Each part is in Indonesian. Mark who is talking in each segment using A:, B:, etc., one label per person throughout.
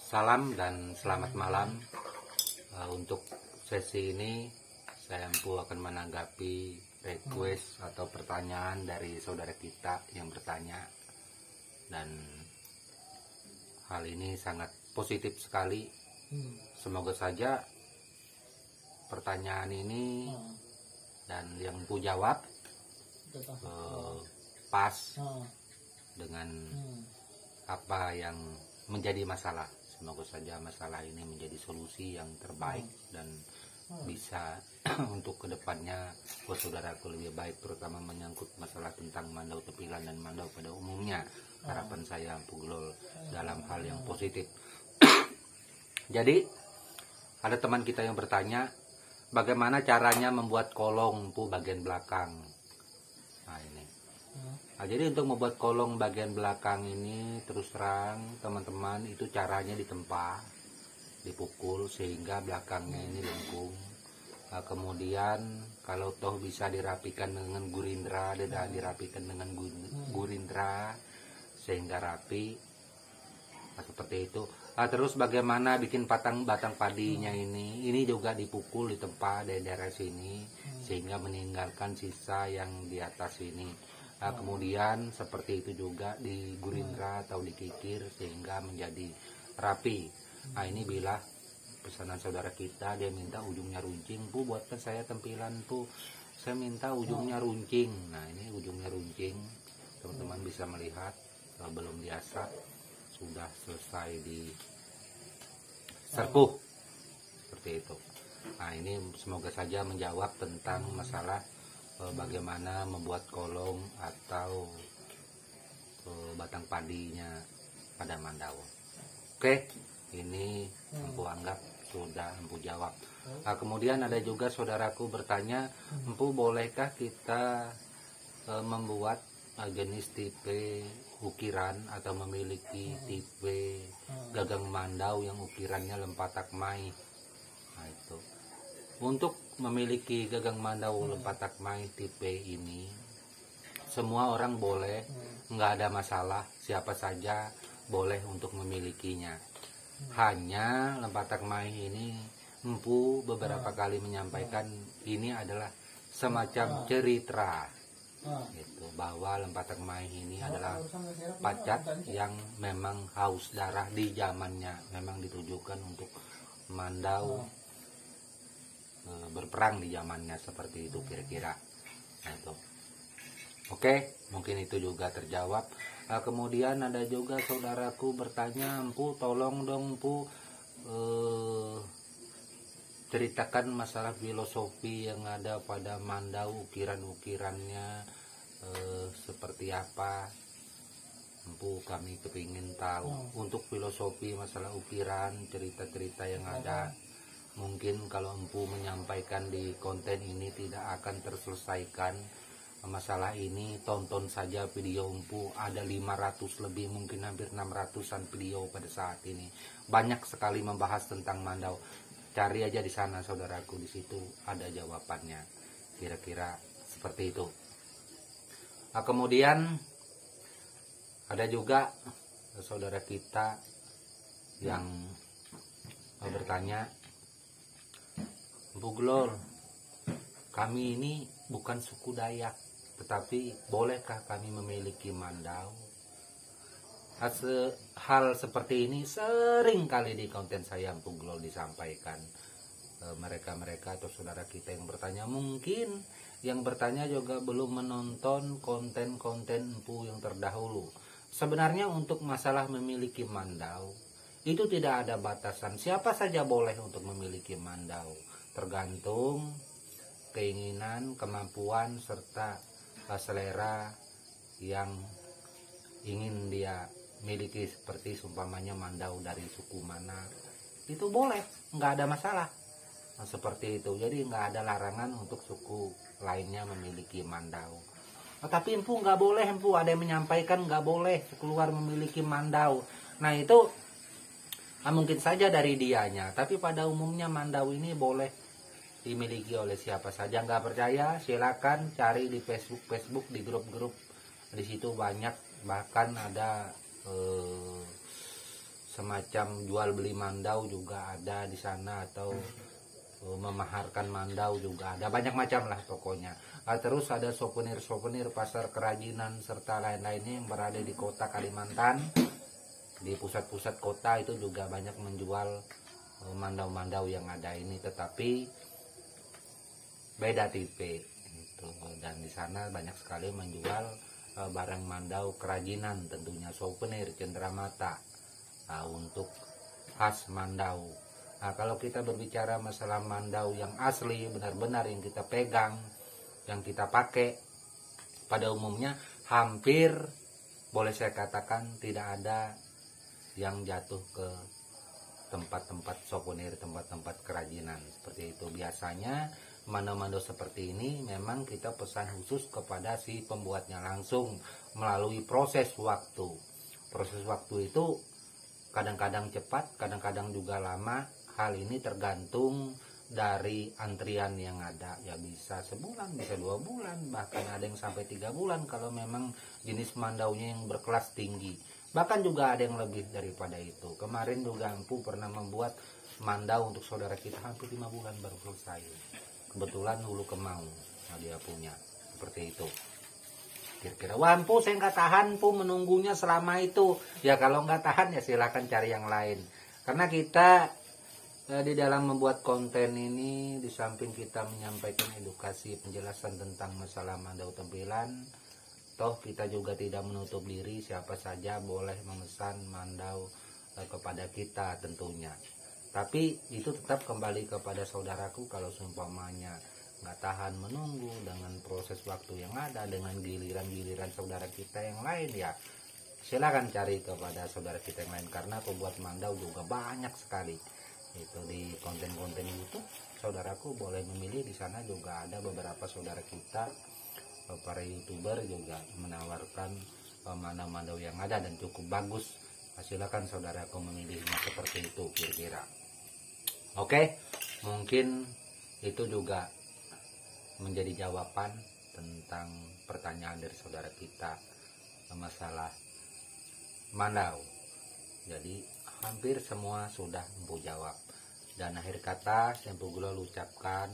A: Salam dan selamat malam. Untuk sesi ini saya akan menanggapi request atau pertanyaan dari saudara kita yang bertanya, dan hal ini sangat positif sekali. Semoga saja pertanyaan ini dan yang Empu jawab pas dengan apa yang menjadi masalah. Semoga saja masalah ini menjadi solusi yang terbaik dan bisa untuk kedepannya buat saudaraku lebih baik, terutama menyangkut masalah tentang mandau tepilan dan mandau pada umumnya. Harapan saya Empu Glol dalam hal yang positif. Jadi ada teman kita yang bertanya, bagaimana caranya membuat kolong Empu bagian belakang. Nah ini. Nah, jadi untuk membuat kolong bagian belakang ini terus terang teman-teman, itu caranya ditempa, dipukul sehingga belakangnya ini lengkung. Nah, kemudian kalau toh bisa dirapikan dengan gurindra, dirapikan dengan gurindra sehingga rapi. Nah, seperti itu. Nah, terus bagaimana bikin batang padinya ini juga dipukul, ditempa dari daerah sini sehingga meninggalkan sisa yang di atas ini. Nah, kemudian seperti itu juga di gurindra atau dikikir sehingga menjadi rapi. Nah, ini bila pesanan saudara kita, dia minta ujungnya runcing. Bu, buatkan saya tampilan Bu, saya minta ujungnya runcing. Nah, ini ujungnya runcing, teman-teman bisa melihat belum biasa, sudah selesai di serpuh seperti itu. Nah, ini semoga saja menjawab tentang masalah bagaimana membuat kolong atau batang padinya pada mandau. Oke, ini Empu anggap sudah Empu jawab. Nah, kemudian ada juga saudaraku bertanya, Empu bolehkah kita membuat jenis tipe ukiran atau memiliki tipe gagang mandau yang ukirannya lempatak mai. Nah, itu untuk memiliki gagang mandau lempatak mai tipe ini, semua orang boleh, nggak ada masalah, siapa saja boleh untuk memilikinya. Hanya lempatak mai ini Empu beberapa kali menyampaikan ini adalah semacam cerita, gitu, bahwa lempatak mai ini adalah pacat yang memang haus darah di zamannya, memang ditujukan untuk mandau berperang di zamannya, seperti itu kira-kira. Nah, itu oke, mungkin itu juga terjawab. Nah, kemudian ada juga saudaraku bertanya, Empu tolong dong Empu ceritakan masalah filosofi yang ada pada mandau, ukiran-ukirannya seperti apa. Empu kami kepingin tahu untuk filosofi masalah ukiran, cerita-cerita yang ada. Mungkin kalau Empu menyampaikan di konten ini tidak akan terselesaikan masalah ini. Tonton saja video Empu, ada 500 lebih, mungkin hampir 600-an video pada saat ini. Banyak sekali membahas tentang mandau. Cari aja di sana saudaraku, di situ ada jawabannya. Kira-kira seperti itu. Nah, kemudian ada juga saudara kita yang bertanya, Empu Glol, kami ini bukan suku Dayak, tetapi bolehkah kami memiliki mandau? Hal seperti ini sering kali di konten saya Empu Glol disampaikan. Mereka-mereka atau saudara kita yang bertanya, mungkin yang bertanya juga belum menonton konten-konten Empu yang terdahulu. Sebenarnya untuk masalah memiliki mandau itu tidak ada batasan, siapa saja boleh untuk memiliki mandau, tergantung keinginan, kemampuan, serta selera yang ingin dia miliki. Seperti seumpamanya mandau dari suku mana, itu boleh, nggak ada masalah. Nah, seperti itu, jadi nggak ada larangan untuk suku lainnya memiliki mandau. Nah, tapi Empu nggak boleh, Empu ada yang menyampaikan nggak boleh keluar memiliki mandau. Nah, itu mungkin saja dari dianya, tapi pada umumnya mandau ini boleh dimiliki oleh siapa saja. Nggak percaya silakan cari di Facebook, di grup-grup, di situ banyak, bahkan ada semacam jual beli mandau juga ada di sana, atau memaharkan mandau juga ada, banyak macam lah pokoknya. Terus ada souvenir pasar kerajinan serta lain-lainnya yang berada di kota Kalimantan, di pusat-pusat kota itu juga banyak menjual mandau-mandau yang ada ini, tetapi beda tipe itu. Dan di sana banyak sekali menjual barang mandau kerajinan, tentunya souvenir cenderamata untuk khas mandau. Nah, kalau kita berbicara masalah mandau yang asli, benar-benar yang kita pegang, yang kita pakai, pada umumnya hampir boleh saya katakan tidak ada yang jatuh ke tempat-tempat souvenir, tempat-tempat kerajinan seperti itu. Biasanya mandau-mandau seperti ini memang kita pesan khusus kepada si pembuatnya langsung melalui proses waktu. Proses waktu itu kadang-kadang cepat, kadang-kadang juga lama. Hal ini tergantung dari antrian yang ada, ya bisa sebulan, bisa 2 bulan, bahkan ada yang sampai 3 bulan kalau memang jenis mandaunya yang berkelas tinggi. Bahkan juga ada yang lebih daripada itu. Kemarin juga Ampu pernah membuat mandau untuk saudara kita hampir 5 bulan baru selesai. Kebetulan Hulu Kemau, nah dia punya seperti itu. Kira-kira, wah Ampu saya nggak tahan Pu menunggunya selama itu. Ya kalau nggak tahan ya silakan cari yang lain. Karena kita di dalam membuat konten ini, di samping kita menyampaikan edukasi penjelasan tentang masalah mandau tempilan, toh kita juga tidak menutup diri, siapa saja boleh memesan mandau kepada kita tentunya. Tapi itu tetap kembali kepada saudaraku. Kalau seumpamanya nggak tahan menunggu dengan proses waktu yang ada, dengan giliran-giliran saudara kita yang lain, ya silakan cari kepada saudara kita yang lain. Karena pembuat mandau juga banyak sekali. Itu di konten-konten YouTube, saudaraku boleh memilih. Di sana juga ada beberapa saudara kita, para YouTuber juga menawarkan mandau-mandau yang ada dan cukup bagus. Silakan saudaraku memilihnya seperti itu kira-kira. Oke, mungkin itu juga menjadi jawaban tentang pertanyaan dari saudara kita masalah mandau. Jadi hampir semua sudah Empu jawab. Dan akhir kata yang Empu Gulol ucapkan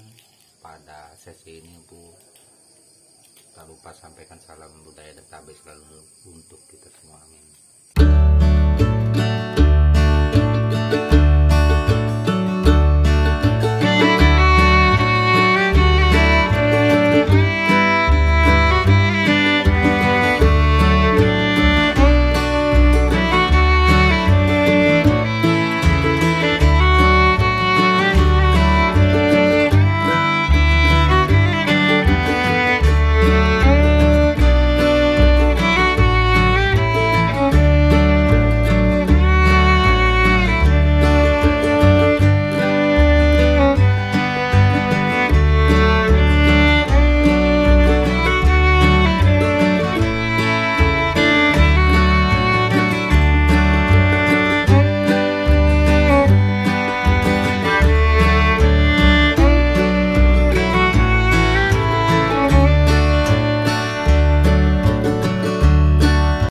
A: pada sesi ini, Empu tak lupa sampaikan salam budaya dan tabe selalu untuk kita semua. Amin.